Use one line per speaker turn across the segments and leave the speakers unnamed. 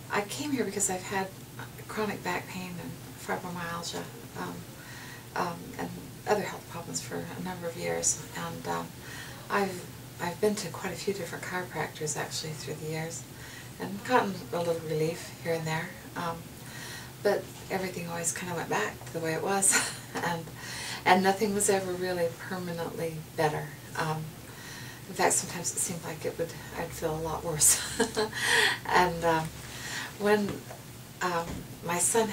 I came here because I've had chronic back pain and fibromyalgia and other health problems for a number of years, and I've been to quite a few different chiropractors actually through the years, and gotten a little relief here and there, but everything always kind of went back to the way it was, and nothing was ever really permanently better. In fact, sometimes it seemed like I'd feel a lot worse. And when my son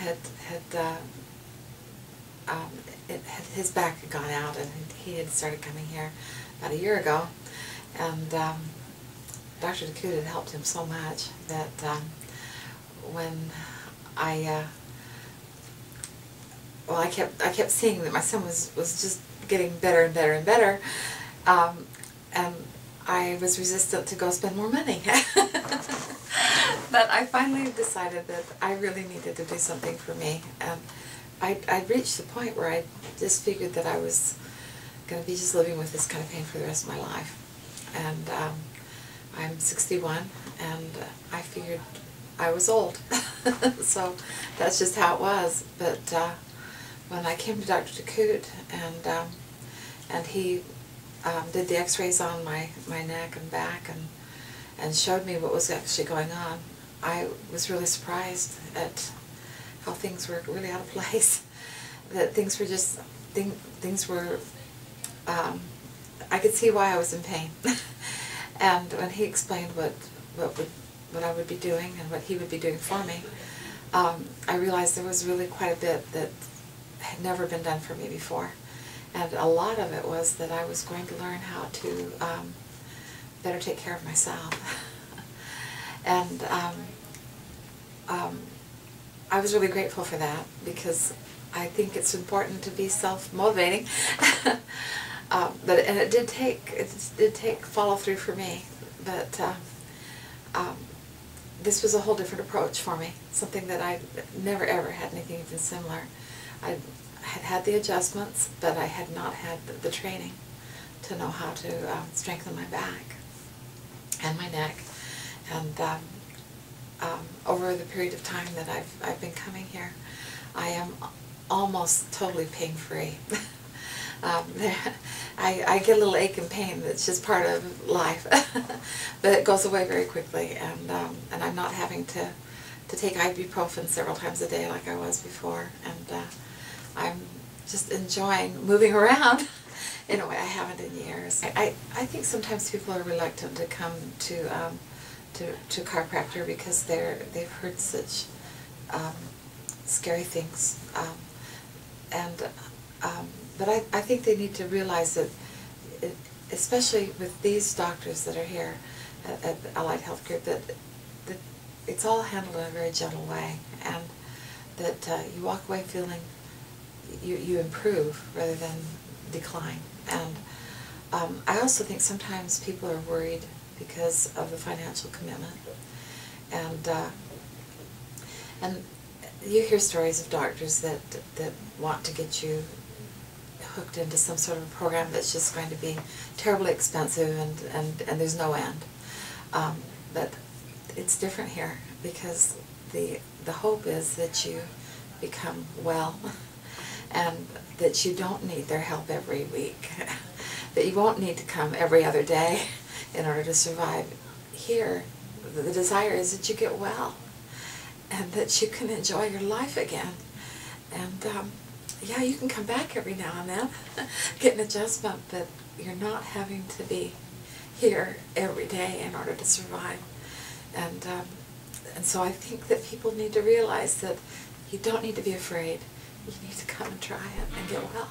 his back had gone out, and he had started coming here about a year ago, and Dr. DeCoud had helped him so much that when I kept seeing that my son was just getting better and better and better, and I was resistant to go spend more money. But I finally decided that I really needed to do something for me, and I'd reached the point where I just figured that I was going to be just living with this kind of pain for the rest of my life. And I'm 61, and I figured I was old. So that's just how it was. But when I came to Dr. DeCoud, and he did the x-rays on my neck and back, and showed me what was actually going on, I was really surprised at how things were really out of place. That things were just, things were, I could see why I was in pain. And when he explained what I would be doing and what he would be doing for me, I realized there was really quite a bit that had never been done for me before. And a lot of it was that I was going to learn how to better take care of myself. And I was really grateful for that, because I think it's important to be self-motivating. And it did take follow-through for me, but this was a whole different approach for me, something that I never ever had anything even similar. I had had the adjustments, but I had not had the training to know how to strengthen my back and my neck. And over the period of time that I've been coming here, I am almost totally pain-free. I get a little ache and pain that's just part of life, but it goes away very quickly, and I'm not having to take ibuprofen several times a day like I was before, and I'm just enjoying moving around in a way I haven't in years. I think sometimes people are reluctant to come to chiropractor because they've heard such scary things, but I think they need to realize that, especially with these doctors that are here at Allied Health Group, that it's all handled in a very gentle way, and that you walk away feeling you improve rather than decline. And I also think sometimes people are worried because of the financial commitment, and you hear stories of doctors that want to get you hooked into some sort of a program that's just going to be terribly expensive, and there's no end. But it's different here, because the hope is that you become well, and that you don't need their help every week, that you won't need to come every other day in order to survive. Here, the desire is that you get well, and that you can enjoy your life again. And yeah, you can come back every now and then, get an adjustment, but you're not having to be here every day in order to survive. And so I think that people need to realize that you don't need to be afraid. You need to come and try it and get well.